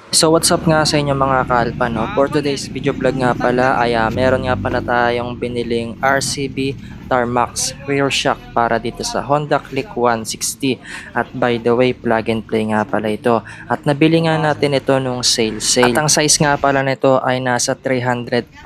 So what's up nga sa inyo mga kalpa, no? For today's video vlog nga pala ay meron nga pala tayong biniling RCB Tarmax rear shock para dito sa Honda Click 160. At by the way, plug and play nga pala ito. At nabili nga natin ito nung sale. At ang size nga pala nito ay nasa 340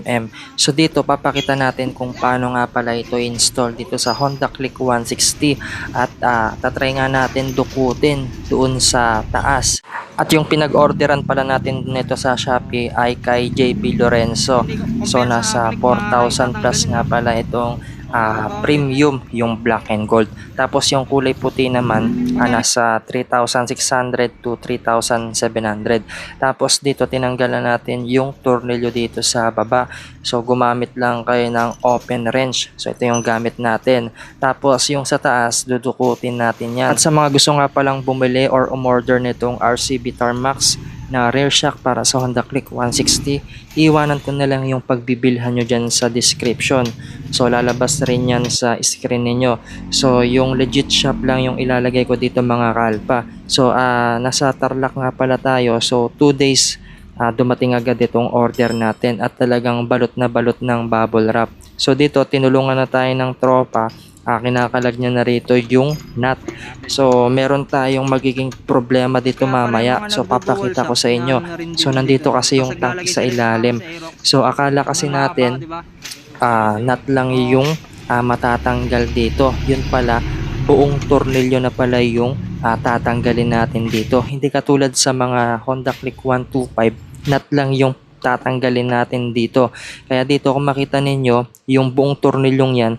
mm. So dito papakita natin kung paano nga pala ito install dito sa Honda Click 160. At tatry nga natin dukutin doon sa taas. At yung pinag-orderan pala natin nito sa Shopee ay kay JB Lorenzo. So nasa 4,000 plus nga pala itong premium yung black and gold. Tapos yung kulay puti naman nasa 3,600 to 3,700. Tapos dito tinanggalan natin yung tornilyo dito sa baba. So gumamit lang kayo ng open wrench. So ito yung gamit natin. Tapos yung sa taas dudukutin natin yan. At sa mga gusto nga palang bumili or umorder nitong RCB Tarmax na rear shock para sa Honda Click 160, iwanan ko na lang yung pagbibilhan nyo dyan sa description. So lalabas rin yan sa screen ninyo. So yung legit shop lang yung ilalagay ko dito mga kalpa. So nasa Tarlac nga pala tayo. So 2 days dumating agad itong order natin at talagang balot na balot ng bubble wrap. So dito tinulungan na tayo ng tropa. Kinakalag niya na rito yung nut. So meron tayong magiging problema dito mamaya. So papakita ko sa inyo. So nandito kasi yung tank sa ilalim. So akala kasi natin nut lang yung matatanggal dito. Yun pala buong tornilyo na pala yung tatanggalin natin dito. Hindi katulad sa mga Honda Click 125, nut lang yung tatanggalin natin dito. Kaya dito kung makita ninyo, yung buong tornilyong yan,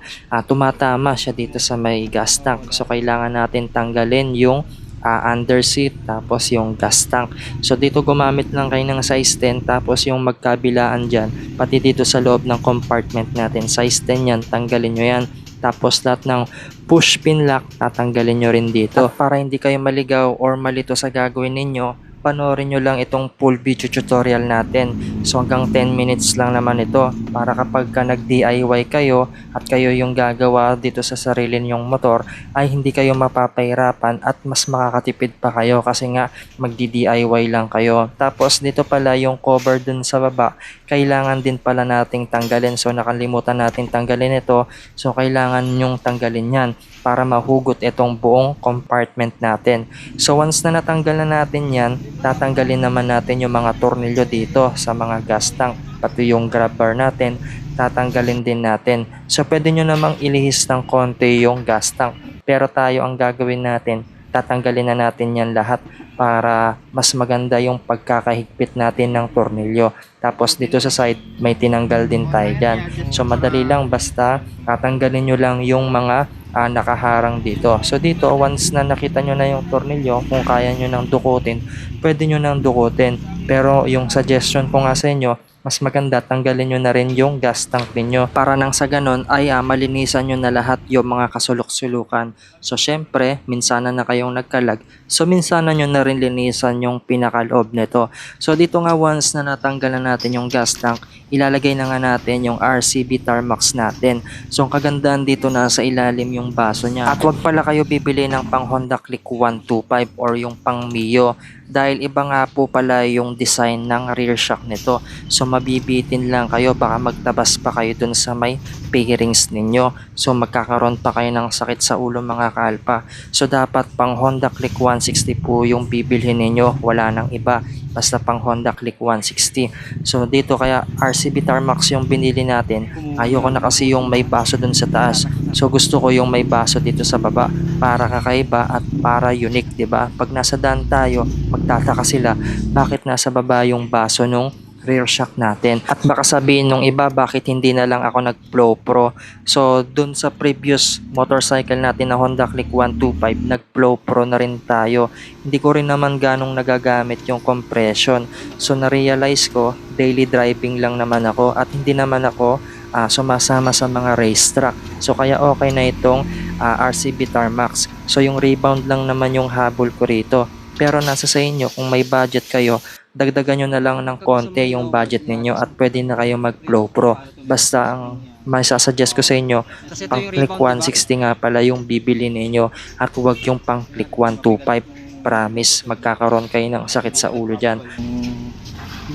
tumatama siya dito sa may gas tank. So kailangan natin tanggalin yung under seat tapos yung gas tank. So dito gumamit lang kayo ng size 10 tapos yung magkabilaan dyan, pati dito sa loob ng compartment natin, size 10 yan, tanggalin nyo yan. Tapos lahat ng push pin lock, tatanggalin nyo rin dito. At para hindi kayo maligaw or malito sa gagawin ninyo, panoorin nyo lang itong full video tutorial natin. So hanggang 10 minutes lang naman ito para kapag ka nag-DIY kayo at kayo yung gagawa dito sa sarili nyong motor ay hindi kayo mapapahirapan at mas makakatipid pa kayo kasi nga magdi-DIY lang kayo. Tapos dito pala yung cover dun sa baba, kailangan din pala nating tanggalin. So nakalimutan nating tanggalin ito. So kailangan nyong tanggalin yan para mahugot itong buong compartment natin. So once na natanggal na natin yan, tatanggalin naman natin yung mga tornilyo dito sa mga gas tank, pati yung grab bar natin, tatanggalin din natin. So pwede nyo namang ilihis ng konti yung gas tank, pero tayo ang gagawin natin, tatanggalin na natin yan lahat para mas maganda yung pagkakahigpit natin ng tornilyo. Tapos dito sa side, may tinanggal din tayo dyan. So madali lang, basta tatanggalin nyo lang yung mga nakaharang dito. So dito, once na nakita nyo na yung tornilyo, kung kaya nyo nang dukutin, pwede nyo nang dukutin. Pero yung suggestion ko nga sa inyo, mas maganda tanggalin nyo na rin yung gas tank ninyo para nang sa ganon ay malinisan nyo na lahat yung mga kasulok-sulukan. So syempre, minsanan na kayong nagkalag, so minsanan nyo na rin linisan yung pinakaloob nito. So dito nga once na natanggal na natin yung gas tank, ilalagay na nga natin yung RCB Tarmax natin. So ang kagandahan dito na sa ilalim yung baso niya. At wag pala kayo bibili ng pang Honda Click 125 or yung pang Mio dahil iba nga po pala yung design ng rear shock nito. So mabibitin lang kayo, baka magtabas pa kayo dun sa may bearings ninyo. So magkakaroon pa kayo ng sakit sa ulo mga kalpa. So dapat pang Honda Click 160 po yung bibilhin ninyo, wala nang iba. Basta pang Honda Click 160. So dito kaya RCB Tarmax yung binili natin. Ayoko na kasi yung may baso dun sa taas. So gusto ko yung may baso dito sa baba para kakaiba at para unique, 'di ba? Pag nasa daan tayo, magtataka sila bakit nasa baba yung baso nung rear shock natin. At baka sabihin nung iba, bakit hindi na lang ako nag-Flow Pro? So dun sa previous motorcycle natin na Honda Click 125, nag-Flow Pro na rin tayo. Hindi ko rin naman ganong nagagamit yung compression. So na-realize ko, daily driving lang naman ako at hindi naman ako sumasama sa mga racetrack. So kaya okay na itong RCB Tarmax. So yung rebound lang naman yung habol ko rito. Pero nasa sa inyo, kung may budget kayo, dagdagan nyo na lang ng konti yung budget ninyo at pwede na kayo mag-Flow Pro. Basta ang may sasuggest ko sa inyo, pang Click 160 nga pala yung bibili ninyo at huwag yung pang Click 125. promise magkakaroon kayo ng sakit sa ulo dyan.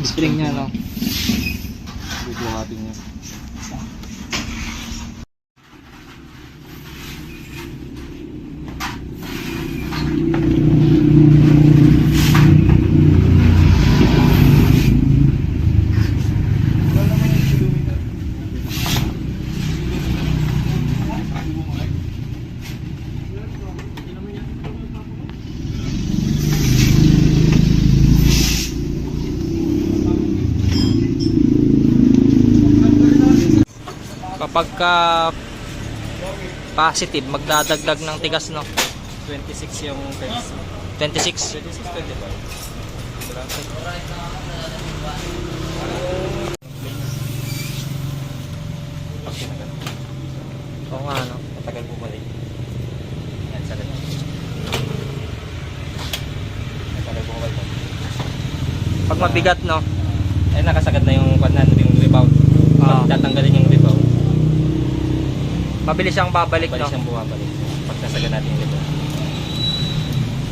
Spring niya, no? Bubuhatin niya. Kapag positive, magdadagdag ng tigas, no? 26 yung text. 26. 26, 25. Oo nga, no? Matagal bumalik. Yan, sagad. Matagal bumalik. Pag mabigat, no? Ay, nakasagad na yung panan, yung rebound. Ah. Pag tatanggalin yung rebound, Mabilis siyang babalik, balik no? siyang bumabalik. Pag nasagad natin yung rebound.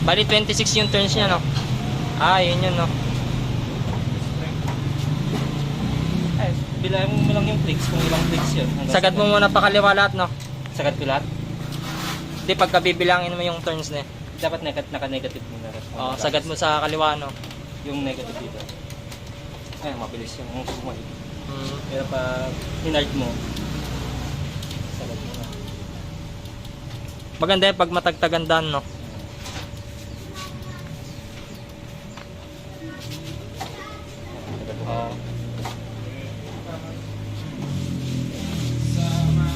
Bali 26 yung turns niya, no? Ah, yun yun, no? Ay, bilang mo lang yung clicks, kung ilang clicks yun. Sagad mo muna pa kaliwa lahat, no? Sagad ko lahat. Hindi, pagka bibilangin mo yung turns na Dapat naka-negative muna. oh, sagad mo sa kaliwa, no? Yung negative dito. Ay, mabilis yung bumalik. Mm. Pero pag hinard mo, sagad mo na. Maganda yung pag matagtagandan, no? Oh.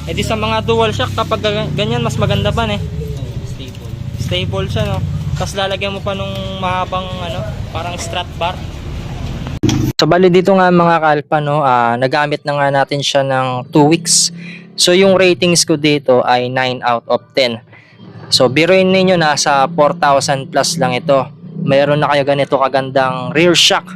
Eh di sa mga dual shock, kapag ganyan, mas maganda pa, eh. Stable. Stable siya, no? Tapos lalagyan mo pa nung mahabang, ano, parang strap bar. So bali dito nga mga kalpa, no, nagamit na nga natin siya ng 2 weeks. So yung ratings ko dito ay 9 out of 10. So biruin ninyo, nasa 4,000 plus lang ito. Mayroon na kayo ganito kagandang rear shock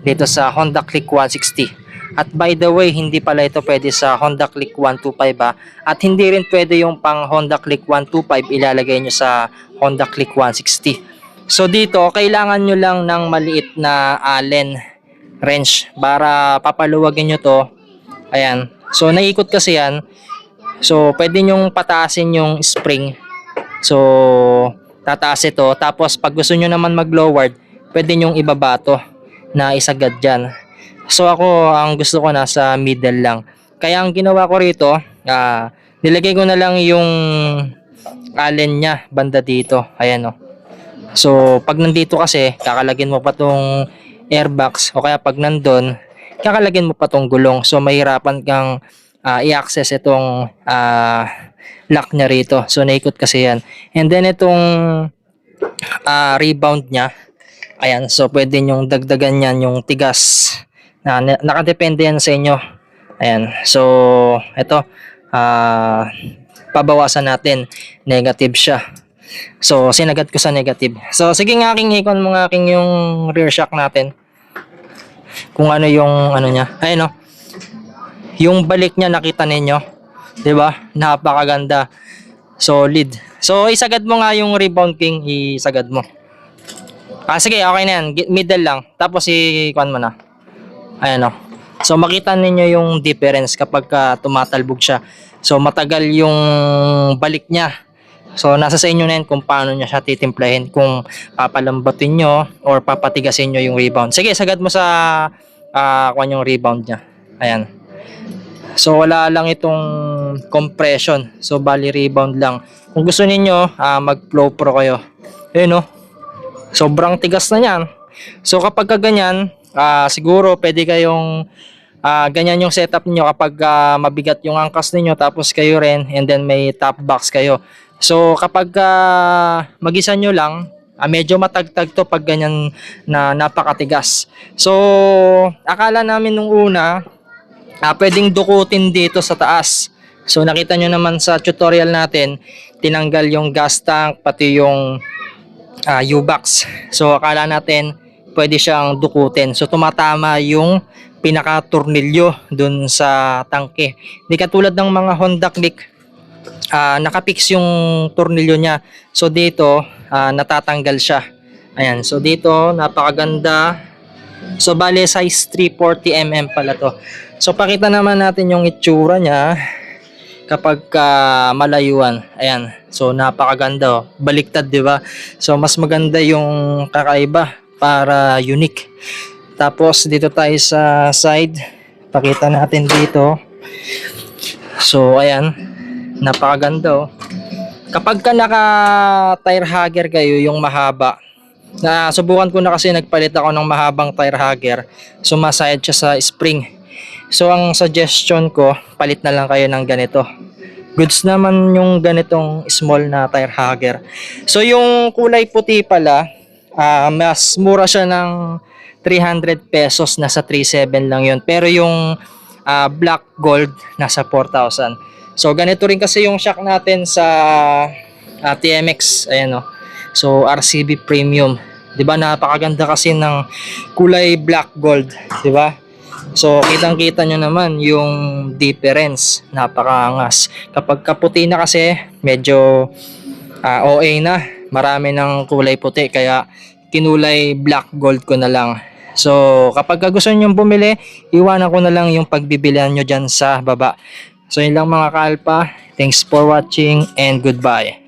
dito sa Honda Click 160. At by the way, hindi pala ito pwede sa Honda Click 125 at hindi rin pwede yung pang Honda Click 125 ilalagay nyo sa Honda Click 160. So dito, kailangan nyo lang ng maliit na Allen wrench para papaluwagin nyo to. Ayan. So naikot kasi yan. So pwede nyong pataasin yung spring. So tataas ito. Tapos pag gusto nyo naman mag-lowered, pwede nyong ibaba to na isagad dyan. So ako, ang gusto ko nasa middle lang. Kaya ang ginawa ko rito, nilagay ko na lang yung Allen niya banda dito. Ayan, o. So pag nandito kasi, kakalagin mo pa tong airbox, o kaya pag nandun, kakalagin mo pa tong gulong. So mahirapan kang i-access itong lock niya rito. So naikot kasi yan. And then itong rebound niya, ayan, so pwede nyong dagdagan yan yung tigas. Nakadepende yan sa inyo. Ayan, so ito, pabawasan natin, negative siya. So sinagad ko sa negative. So sige nga, aking ikon mga aking yung rear shock natin. Kung ano yung ano niya. Ayun, no? Yung balik niya nakita ninyo, 'di ba? Napakaganda. Solid. So isagad mo nga yung rebound king, isagad mo. Sige, okay na yan. Middle lang. Tapos ikuan mo na. Ayan, o. So makita ninyo yung difference kapag tumatalbog siya. So matagal yung balik niya. So nasa sa inyo na yan kung paano niya siya titimplahin. Kung papalambatin nyo or papatigasin nyo yung rebound. Sige, sagad mo sa kuan yung rebound niya. Ayan. So wala lang itong compression. So bali rebound lang. Kung gusto niyo mag flow pro kayo. Ayun, o. Sobrang tigas na yan. So kapag ganyan, siguro pwede kayong ganyan yung setup niyo kapag mabigat yung angkas niyo, tapos kayo rin, and then may top box kayo. So kapag mag-isa nyo lang, medyo matagtag to pag ganyan na napakatigas. So akala namin nung una, pwedeng dukutin dito sa taas. So nakita nyo naman sa tutorial natin, tinanggal yung gas tank pati yung U-box. So akala natin pwede siyang dukutin. So tumatama yung pinaka-tornilyo dun sa tangke. Hindi katulad ng mga Honda Click, nakapix yung tornilyo niya. So dito natatanggal siya. Ayan, so dito, napakaganda. So, bale, size 340mm pala to. So, pakita naman natin yung itsura niya kapag malayuan. Ayan, so napakaganda, oh. Baliktad, di ba? So, mas maganda yung kakaiba para unique. Tapos, dito tayo sa side. Pakita natin dito. So, ayan, napakaganda, oh. Kapag ka naka tire hugger kayo, yung mahaba, na subukan ko na kasi nagpalit ako ng mahabang tire hugger, sumasayad siya sa spring. So ang suggestion ko, palit na lang kayo ng ganito. Goods naman yung ganitong small na tire hugger. So yung kulay puti pala, mas mura siya ng 300 pesos, nasa 3,700 lang yun. Pero yung black gold nasa 4,000. So ganito rin kasi yung shock natin sa TMX, ayan, oh. So RCB Premium, 'di ba? Napakaganda kasi ng kulay black gold, 'di ba? So kitang-kita nyo naman yung difference, napakaangas. Kapag kaputi na kasi medyo OA na, marami ng kulay puti, kaya kinulay black gold ko na lang. So kapag gusto nyo bumili, iwanan ko na lang yung pagbibilihan nyo dyan sa baba. So yun lang mga kalpa, thanks for watching and goodbye.